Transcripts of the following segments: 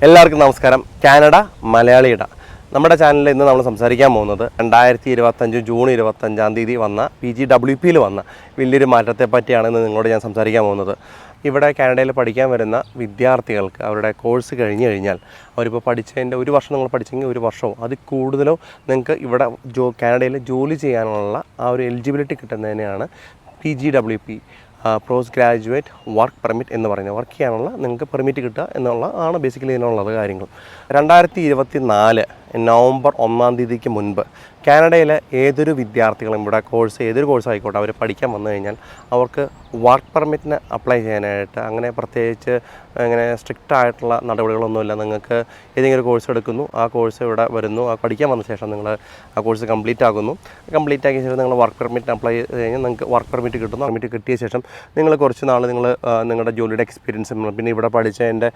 എല്ലാവർക്കും നമസ്കാരം. കാനഡ മലയാളിയുടെ നമ്മുടെ ചാനലിൽ ഇന്ന് നമ്മൾ സംസാരിക്കാൻ പോകുന്നത് 2025 ജൂൺ 25 വന്ന PGWPയിൽ വന്ന വലിയൊരു മാറ്റത്തെ പറ്റിയാണ് ഇന്ന് നിങ്ങളോട് ഞാൻ സംസാരിക്കാൻ പോകുന്നത്. ഇവിടെ കാനഡയിൽ പഠിക്കാൻ വരുന്ന വിദ്യാർത്ഥികൾക്ക് അവരുടെ കോഴ്സ് കഴിഞ്ഞ് കഴിഞ്ഞാൽ അവരിപ്പോൾ പഠിച്ചതിൻ്റെ ഒരു വർഷം നിങ്ങൾ പഠിച്ചെങ്കിൽ ഒരു വർഷമോ അതിൽ കൂടുതലോ നിങ്ങൾക്ക് ഇവിടെ കാനഡയിൽ ജോലി ചെയ്യാനുള്ള ആ ഒരു എലിജിബിലിറ്റി കിട്ടുന്നതിനെയാണ് PGWP, post graduate work permit എന്ന് പറയുന്നത്. വർക്ക് ചെയ്യാനുള്ള നിങ്ങൾക്ക് പെർമിറ്റ് കിട്ടുക എന്നുള്ളതാണ് ബേസിക്കലി ഇതിനുള്ളത് കാര്യങ്ങൾ. 2024 നവംബർ 1 മുൻപ് കാനഡയിലെ ഏതൊരു വിദ്യാർത്ഥികളും ഇവിടെ ഏതൊരു കോഴ്സ് ആയിക്കോട്ടെ അവർ പഠിക്കാൻ വന്നു കഴിഞ്ഞാൽ അവർക്ക് വർക്ക് പെർമിറ്റിന് അപ്ലൈ ചെയ്യാനായിട്ട് അങ്ങനെ പ്രത്യേകിച്ച് അങ്ങനെ സ്ട്രിക്റ്റ് ആയിട്ടുള്ള നടപടികളൊന്നുമില്ല. നിങ്ങൾക്ക് ഏതെങ്കിലും ഒരു കോഴ്സ് എടുക്കുന്നു, ആ കോഴ്സ് ഇവിടെ വരുന്നു, ആ പഠിക്കാൻ വന്ന ശേഷം നിങ്ങൾ ആ കോഴ്സ് കംപ്ലീറ്റ് ആക്കിയ ശേഷം നിങ്ങൾ വർക്ക് പെർമിറ്റിന് അപ്ലൈ ചെയ്ത് കഴിഞ്ഞാൽ നിങ്ങൾക്ക് വർക്ക് പെർമിറ്റ് കിട്ടുന്നു. പെർമിറ്റ് കിട്ടിയ ശേഷം നിങ്ങൾ കുറച്ച് നാൾ നിങ്ങളുടെ ജോലിയുടെ എക്സ്പീരിയൻസും പിന്നെ ഇവിടെ പഠിച്ചതിൻ്റെ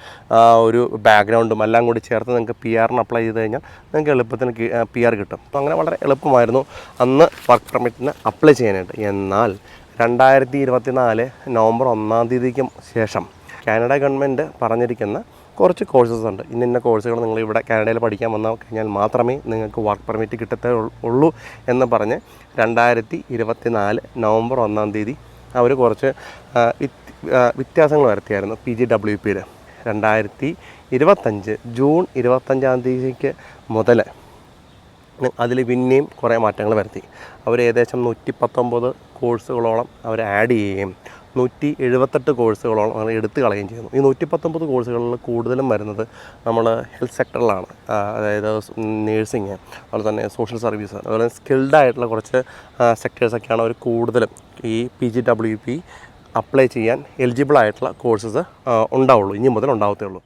ഒരു ബാക്ക്ഗ്രൗണ്ടും എല്ലാം കൂടി ചേർത്ത് നിങ്ങൾക്ക് PR-ന് അപ്ലൈ ചെയ്ത് കഴിഞ്ഞാൽ നിങ്ങൾക്ക് എളുപ്പത്തിന് PR കിട്ടും. അപ്പോൾ അങ്ങനെ വളരെ എളുപ്പമായിരുന്നു അന്ന് വർക്ക് പെർമിറ്റിന് അപ്ലൈ ചെയ്യാനായിട്ട്. എന്നാൽ 2024 നവംബർ 1 ശേഷം കാനഡ ഗവൺമെൻറ് പറഞ്ഞിരിക്കുന്ന കുറച്ച് കോഴ്സസ് ഉണ്ട്. ഇന്ന കോഴ്സുകൾ നിങ്ങൾ ഇവിടെ കാനഡയിൽ പഠിക്കാൻ വന്നു കഴിഞ്ഞാൽ മാത്രമേ നിങ്ങൾക്ക് വർക്ക് പെർമിറ്റ് കിട്ടത്തുള്ളൂ എന്ന് പറഞ്ഞ് 2024 നവംബർ 1 അവർ കുറച്ച് വ്യത്യാസങ്ങൾ വരുത്തിയായിരുന്നു PGWPയിൽ. 2025 ജൂൺ 25 മുതൽ അതിൽ പിന്നെയും കുറേ മാറ്റങ്ങൾ വരുത്തി. അവർ ഏകദേശം 119 കോഴ്സുകളോളം അവർ ആഡ് ചെയ്യുകയും 178 കോഴ്സുകളോളം അവർ എടുത്തു കളയുകയും ചെയ്യുന്നു. ഈ 119 കോഴ്സുകളിൽ കൂടുതലും വരുന്നത് നമ്മൾ ഹെൽത്ത് സെക്ടറിലാണ്. അതായത് നേഴ്സിങ്, അതുപോലെ തന്നെ സോഷ്യൽ സർവീസ്, അതുപോലെ സ്കിൽഡ് ആയിട്ടുള്ള കുറച്ച് സെക്ടേഴ്സൊക്കെയാണ് അവർ കൂടുതലും ഈ PGWP അപ്ലൈ ചെയ്യാൻ എലിജിബിൾ ആയിട്ടുള്ള കോഴ്സസ് ഉണ്ടാവുള്ളൂ. ഇനി മുതൽ ഉണ്ടാവത്തേ ഉള്ളൂ.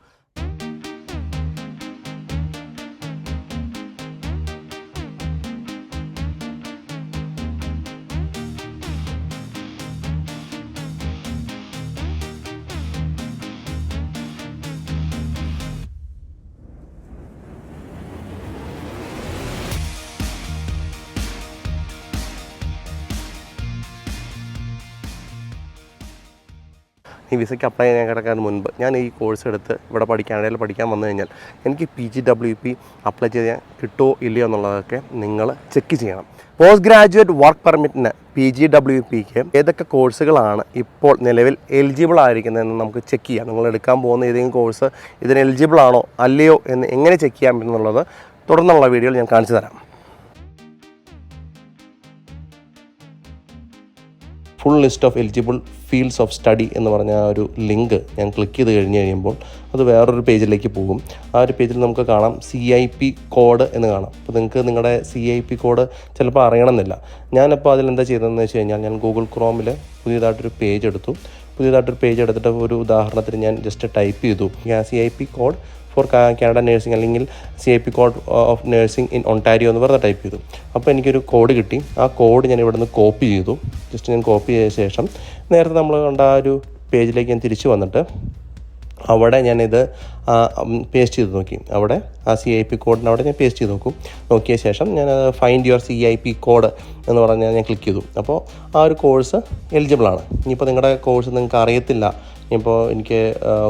ഈ വിസയ്ക്ക് അപ്ലൈ ചെയ്യാൻ കിടക്കാൻ മുൻപ് ഞാൻ ഈ കോഴ്സ് എടുത്ത് ഇവിടെ കാനഡയിൽ പഠിക്കാൻ വന്നു കഴിഞ്ഞാൽ എനിക്ക് PGWP അപ്ലൈ ചെയ്യാൻ കിട്ടുമോ ഇല്ലയോ എന്നുള്ളതൊക്കെ നിങ്ങൾ ചെക്ക് ചെയ്യണം. പോസ്റ്റ് ഗ്രാജുവേറ്റ് വർക്ക് പെർമിറ്റിന് PGWPക്ക് ഏതൊക്കെ കോഴ്സുകളാണ് ഇപ്പോൾ നിലവിൽ എലിജിബിൾ ആയിരിക്കുന്നതെന്ന് നമുക്ക് ചെക്ക് ചെയ്യാം. നിങ്ങൾ എടുക്കാൻ പോകുന്ന ഏതെങ്കിലും കോഴ്സ് ഇതിന് എലിജിബിൾ ആണോ അല്ലയോ എന്ന് എങ്ങനെ ചെക്ക് ചെയ്യാം എന്നുള്ളത് തുടർന്നുള്ള വീഡിയോയിൽ ഞാൻ കാണിച്ചു തരാം. Full list of eligible fields of study എന്ന് പറഞ്ഞ ആ ഒരു ലിങ്ക് ഞാൻ ക്ലിക്ക് ചെയ്ത് കഴിയുമ്പോൾ അത് വേറൊരു പേജിലേക്ക് പോകും. ആ ഒരു പേജിൽ നമുക്ക് കാണാം CIP കോഡ് എന്ന് കാണാം. അപ്പോൾ നിങ്ങൾക്ക് നിങ്ങളുടെ CIP കോഡ് ചിലപ്പോൾ അറിയണമെന്നില്ല. ഞാനിപ്പോൾ അതിലെന്താ ചെയ്തതെന്ന് വെച്ച് കഴിഞ്ഞാൽ ഞാൻ ഗൂഗിൾ ക്രോമിൽ പുതിയതായിട്ടൊരു പേജ് എടുത്തിട്ട് ഒരു ഉദാഹരണത്തിന് ഞാൻ ജസ്റ്റ് ടൈപ്പ് ചെയ്തു CIP code for Canada nursing അല്ലെങ്കിൽ CIP code of nursing in Ontario എന്ന് വെറുതെ ടൈപ്പ് ചെയ്തു. അപ്പോൾ എനിക്കൊരു കോഡ് കിട്ടി. ആ കോഡ് ഞാൻ ഇവിടെ നിന്ന് കോപ്പി ചെയ്തു. ഞാൻ കോപ്പി ചെയ്ത ശേഷം നേരത്തെ നമ്മൾ കണ്ട ആ ഒരു പേജിലേക്ക് ഞാൻ തിരിച്ചു വന്നിട്ട് അവിടെ ഞാനിത് പേസ്റ്റ് ചെയ്ത് നോക്കി. അവിടെ ആ CIP കോഡിന് അവിടെ ഞാൻ പേസ്റ്റ് ചെയ്ത് നോക്കിയ ശേഷം ഞാൻ ഫൈൻഡ് യുവർ CIP കോഡ് എന്ന് പറഞ്ഞാൽ ഞാൻ ക്ലിക്ക് ചെയ്തു. അപ്പോൾ ആ ഒരു കോഴ്സ് എലിജിബിളാണ്. ഇനിയിപ്പോൾ നിങ്ങളുടെ കോഴ്സ് നിങ്ങൾക്ക് അറിയത്തില്ല, ഇപ്പോൾ എനിക്ക്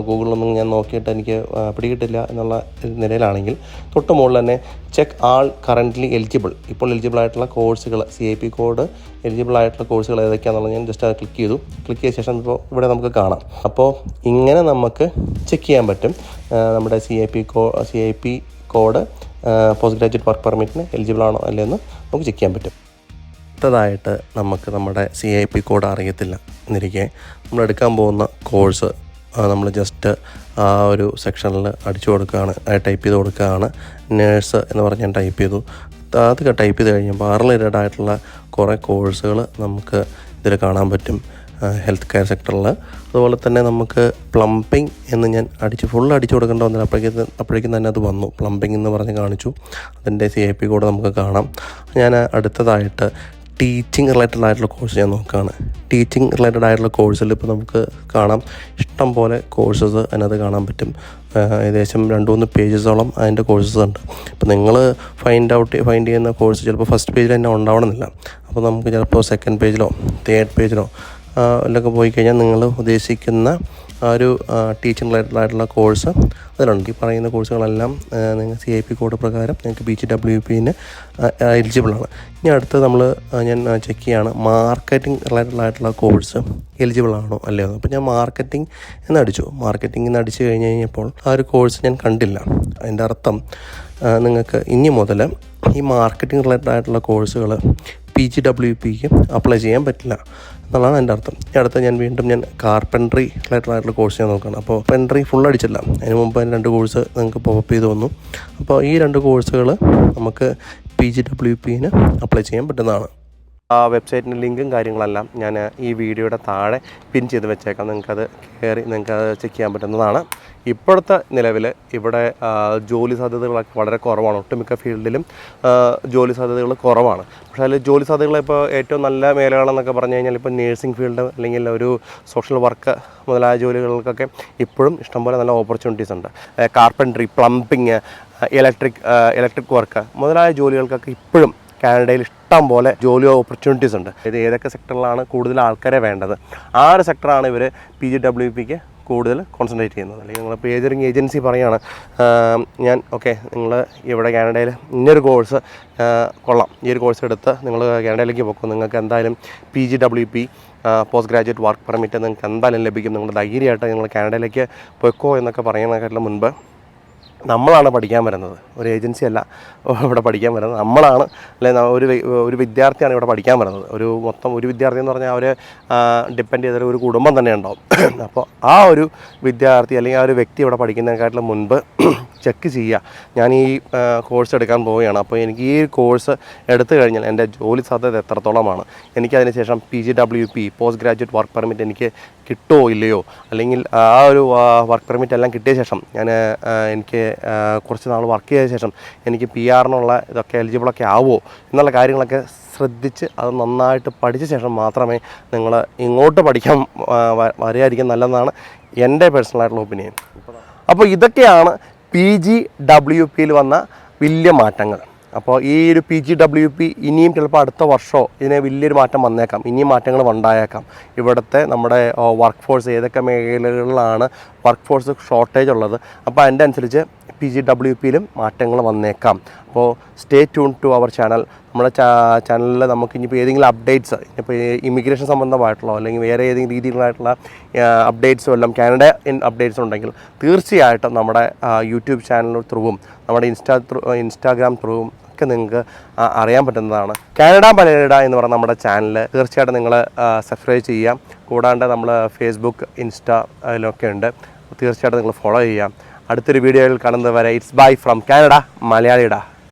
ഗൂഗിളിലൊന്നും ഞാൻ നോക്കിയിട്ട് എനിക്ക് പിടികിട്ടില്ല എന്നുള്ള നിലയിലാണെങ്കിൽ തൊട്ട് മുകളിൽ തന്നെ ചെക്ക് ആൾ കറൻ്റ്ലി എലിജിബിൾ, ഇപ്പോൾ എലിജിബിൾ ആയിട്ടുള്ള കോഴ്സുകൾ CIP കോഡ് എലിജിബിൾ ആയിട്ടുള്ള കോഴ്സുകൾ ഏതൊക്കെയാണെന്നുള്ളത് ഞാൻ ജസ്റ്റ് അത് ക്ലിക്ക് ചെയ്ത ശേഷം ഇപ്പോൾ ഇവിടെ നമുക്ക് കാണാം. അപ്പോൾ ഇങ്ങനെ നമുക്ക് ചെക്ക് ചെയ്യാൻ പറ്റും നമ്മുടെ CIP code post graduate work പെർമിറ്റിന് എലിജിബിൾ ആണോ അല്ലയെന്ന് നമുക്ക് ചെക്ക് ചെയ്യാൻ പറ്റും. അടുത്തതായിട്ട് നമുക്ക് നമ്മുടെ CIP കോഡ് അറിയത്തില്ല എന്നിരിക്കെ നമ്മളെടുക്കാൻ പോകുന്ന കോഴ്സ് നമ്മൾ ജസ്റ്റ് ആ ഒരു സെക്ഷനിൽ അടിച്ചു കൊടുക്കുകയാണ്, ടൈപ്പ് ചെയ്ത് കൊടുക്കുകയാണ്. നേഴ്സ് എന്ന് പറഞ്ഞ് ഞാൻ ടൈപ്പ് ചെയ്തു. അത് ടൈപ്പ് ചെയ്ത് കഴിയുമ്പോൾ റിലേറ്റഡ് ആയിട്ടുള്ള കുറേ കോഴ്സുകൾ നമുക്ക് ഇതിൽ കാണാൻ പറ്റും ഹെൽത്ത് കെയർ സെക്ടറിൽ. അതുപോലെ തന്നെ നമുക്ക് പ്ലംബിംഗ് എന്ന് ഞാൻ ഫുൾ അടിച്ചു കൊടുക്കേണ്ട വന്നില്ല. അപ്പോഴേക്കും തന്നെ അത് വന്നു. പ്ലംബിംഗ് എന്ന് പറഞ്ഞ് കാണിച്ചു. അതിൻ്റെ CIP കോഡ് നമുക്ക് കാണാം. ഞാൻ അടുത്തതായിട്ട് ടീച്ചിങ് റിലേറ്റഡ് ആയിട്ടുള്ള കോഴ്സ് ഞാൻ നോക്കുകയാണ്. ടീച്ചിങ് റിലേറ്റഡ് ആയിട്ടുള്ള കോഴ്സിൽ ഇപ്പോൾ നമുക്ക് കാണാം ഇഷ്ടം പോലെ കോഴ്സസ് അതിനകത്ത് കാണാൻ പറ്റും. ഏകദേശം 2-3 പേജസോളം അതിൻ്റെ കോഴ്സസ് ഉണ്ട്. അപ്പോൾ നിങ്ങൾ ഫൈൻഡ് ചെയ്യുന്ന കോഴ്സ് ചിലപ്പോൾ ഫസ്റ്റ് പേജിൽ തന്നെ ഉണ്ടാവണമെന്നില്ല. അപ്പോൾ നമുക്ക് ചിലപ്പോൾ സെക്കൻഡ് പേജിലോ തേർഡ് പേജിലോ അതിലൊക്കെ പോയി കഴിഞ്ഞാൽ നിങ്ങൾ ഉദ്ദേശിക്കുന്ന ആ ഒരു ടീച്ചിങ് റിലേറ്റഡായിട്ടുള്ള കോഴ്സ് അതിലുണ്ട്. ഈ പറയുന്ന കോഴ്സുകളെല്ലാം നിങ്ങൾ CIP കോഡ് പ്രകാരം നിങ്ങൾക്ക് PGWPന് എലിജിബിളാണ്. ഇനി അടുത്ത് ഞാൻ ചെക്ക് ചെയ്യുകയാണ് മാർക്കറ്റിംഗ് റിലേറ്റഡായിട്ടുള്ള കോഴ്സ് എലിജിബിളാണോ അല്ലയോ. അപ്പോൾ ഞാൻ മാർക്കറ്റിംഗ് എന്നടിച്ചു. മാർക്കറ്റിംഗ് എന്ന് അടിച്ചു കഴിഞ്ഞപ്പോൾ ആ ഒരു കോഴ്സ് ഞാൻ കണ്ടില്ല. അതിൻ്റെ അർത്ഥം നിങ്ങൾക്ക് ഇനി മുതൽ ഈ മാർക്കറ്റിംഗ് റിലേറ്റഡായിട്ടുള്ള കോഴ്സുകൾ PGWPക്ക് അപ്ലൈ ചെയ്യാൻ പറ്റില്ല എന്നുള്ളതാണ് എൻ്റെ അർത്ഥം. ഈ അടുത്ത് ഞാൻ വീണ്ടും കാർപ്പൻട്രി റിലേറ്റഡായിട്ടുള്ള കോഴ്സ് ഞാൻ നോക്കുകയാണ്. അപ്പോൾ പെൻട്രി ഫുൾ അടിച്ചില്ല. അതിന് മുമ്പ് 2 കോഴ്സ് നിങ്ങൾക്ക് പോപ്പ് ചെയ്ത് വന്നു. അപ്പോൾ ഈ 2 കോഴ്സുകൾ നമുക്ക് PGWPന് അപ്ലൈ ചെയ്യാൻ പറ്റുന്നതാണ്. ആ വെബ്സൈറ്റിൻ്റെ ലിങ്കും കാര്യങ്ങളെല്ലാം ഞാൻ ഈ വീഡിയോയുടെ താഴെ പിൻ ചെയ്ത് വെച്ചേക്കാം. നിങ്ങൾക്കത് ചെക്ക് ചെയ്യാൻ പറ്റുന്നതാണ്. ഇപ്പോഴത്തെ നിലവിൽ ഇവിടെ ജോലി സാധ്യതകളൊക്കെ വളരെ കുറവാണ്. ഒട്ടുമിക്ക ഫീൽഡിലും ജോലി സാധ്യതകൾ കുറവാണ്. പക്ഷേ അതിൽ ജോലി സാധ്യതകൾ ഇപ്പോൾ ഏറ്റവും നല്ല മേഖലകളെന്നൊക്കെ പറഞ്ഞു കഴിഞ്ഞാൽ ഇപ്പോൾ നേഴ്സിംഗ് ഫീൽഡ് അല്ലെങ്കിൽ ഒരു സോഷ്യൽ വർക്ക് മുതലായ ജോലികൾക്കൊക്കെ ഇപ്പോഴും ഇഷ്ടംപോലെ നല്ല ഓപ്പർച്യൂണിറ്റീസ് ഉണ്ട്. കാർപ്പൻട്രി, പ്ലംബിങ്, ഇലക്ട്രിക് വർക്ക് മുതലായ ജോലികൾക്കൊക്കെ ഇപ്പോഴും കാനഡയിൽ ഇഷ്ടം പോലെ ജോലി ഓപ്പർച്യൂണിറ്റീസ് ഉണ്ട്. ഇത് ഏതൊക്കെ സെക്ടറിലാണ് കൂടുതൽ ആൾക്കാരെ വേണ്ടത്, ആ ഒരു സെക്ടറാണ് ഇവർ PGWPക്ക് കൂടുതൽ കോൺസെൻട്രേറ്റ് ചെയ്യുന്നത്. അല്ലെങ്കിൽ നിങ്ങളിപ്പോൾ ഏതൊരു ഏജൻസി പറയുകയാണ് നിങ്ങൾ ഇവിടെ കാനഡയിൽ ഇന്നൊരു കോഴ്സ് കൊള്ളാം, ഈ ഒരു കോഴ്സ് എടുത്ത് നിങ്ങൾ കാനഡയിലേക്ക് പോകും, നിങ്ങൾക്ക് എന്തായാലും PGWP post graduate work permit നിങ്ങൾക്ക് എന്തായാലും ലഭിക്കും, നിങ്ങൾ ധൈര്യമായിട്ട് നിങ്ങൾ കാനഡയിലേക്ക് പോയിക്കോ എന്നൊക്കെ പറയുന്നതിനെക്കാട്ടിലും മുൻപ് നമ്മളാണ് പഠിക്കാൻ വരുന്നത്. ഒരു ഏജൻസി അല്ല ഇവിടെ പഠിക്കാൻ വരുന്നത്, നമ്മളാണ്. അല്ലെങ്കിൽ ഒരു വിദ്യാർത്ഥിയാണ് ഇവിടെ പഠിക്കാൻ വരുന്നത്. ഒരു വിദ്യാർത്ഥി എന്ന് പറഞ്ഞാൽ അവർ ഡിപ്പെൻഡ് ചെയ്തൊരു ഒരു കുടുംബം തന്നെ ഉണ്ടാവും. അപ്പോൾ ആ ഒരു വിദ്യാർത്ഥി അല്ലെങ്കിൽ ആ ഒരു വ്യക്തി ഇവിടെ പഠിക്കുന്നതിനെക്കാട്ടിലും മുൻപ് ചെക്ക് ചെയ്യുക, ഞാൻ ഈ കോഴ്സ് എടുക്കാൻ പോവുകയാണ്, അപ്പോൾ എനിക്ക് ഈ കോഴ്സ് എടുത്തു കഴിഞ്ഞാൽ എൻ്റെ ജോലി സാധ്യത എത്രത്തോളമാണ്, എനിക്കതിന് ശേഷം PGWP post graduate work permit എനിക്ക് കിട്ടുമോ ഇല്ലയോ, അല്ലെങ്കിൽ ആ ഒരു വർക്ക് പെർമിറ്റ് എല്ലാം കിട്ടിയ ശേഷം എനിക്ക് കുറച്ച് നാൾ വർക്ക് ചെയ്ത ശേഷം എനിക്ക് PR-നുള്ള ഇതൊക്കെ എലിജിബിളൊക്കെ ആവുമോ എന്നുള്ള കാര്യങ്ങളൊക്കെ ശ്രദ്ധിച്ച് അത് നന്നായിട്ട് പഠിച്ച ശേഷം മാത്രമേ നിങ്ങൾ ഇങ്ങോട്ട് പഠിക്കാൻ വരികയായിരിക്കും നല്ലതെന്നാണ് എൻ്റെ പേഴ്സണലായിട്ടുള്ള ഒപ്പീനിയൻ. അപ്പോൾ ഇതൊക്കെയാണ് PGWPയിൽ വന്ന വലിയ മാറ്റങ്ങൾ. അപ്പോൾ ഈ ഒരു PGWP ഇനിയും ചിലപ്പോൾ അടുത്ത വർഷമോ ഇതിന് വലിയൊരു മാറ്റം വന്നേക്കാം, ഇനിയും മാറ്റങ്ങൾ ഉണ്ടായേക്കാം. ഇവിടുത്തെ നമ്മുടെ വർക്ക് ഫോഴ്സ് ഏതൊക്കെ മേഖലകളിലാണ് വർക്ക് ഫോഴ്സ് ഷോർട്ടേജ് ഉള്ളത്, അപ്പോൾ അതിൻ്റെ അനുസരിച്ച് PGWPയിലും മാറ്റങ്ങൾ വന്നേക്കാം. അപ്പോൾ stay tune to our channel. നമ്മുടെ ചാനലിൽ നമുക്ക് ഇനിയിപ്പോൾ ഏതെങ്കിലും അപ്ഡേറ്റ്സ്, ഇപ്പോൾ ഇമിഗ്രേഷൻ സംബന്ധമായിട്ടുള്ള അല്ലെങ്കിൽ വേറെ ഏതെങ്കിലും രീതിയിലായിട്ടുള്ള അപ്ഡേറ്റ്സും എല്ലാം കാനഡ അപ്ഡേറ്റ്സ് ഉണ്ടെങ്കിൽ തീർച്ചയായിട്ടും നമ്മുടെ യൂട്യൂബ് ചാനൽ ത്രൂവും നമ്മുടെ ഇൻസ്റ്റാഗ്രാം ത്രൂവും ഒക്കെ നിങ്ങൾക്ക് അറിയാൻ പറ്റുന്നതാണ്. കാനഡ മലയാളിട എന്ന് പറയുന്ന നമ്മുടെ ചാനൽ തീർച്ചയായിട്ടും നിങ്ങൾ സബ്സ്ക്രൈബ് ചെയ്യാം. കൂടാണ്ട് നമ്മൾ ഫേസ്ബുക്ക്, ഇൻസ്റ്റാ അതിലൊക്കെ ഉണ്ട്, തീർച്ചയായിട്ടും നിങ്ങൾ ഫോളോ ചെയ്യാം. അടുത്തൊരു വീഡിയോയിൽ കാണുന്നത് വരെ ഇറ്റ്സ് ബൈ ഫ്രം കാനഡ മലയാളിട.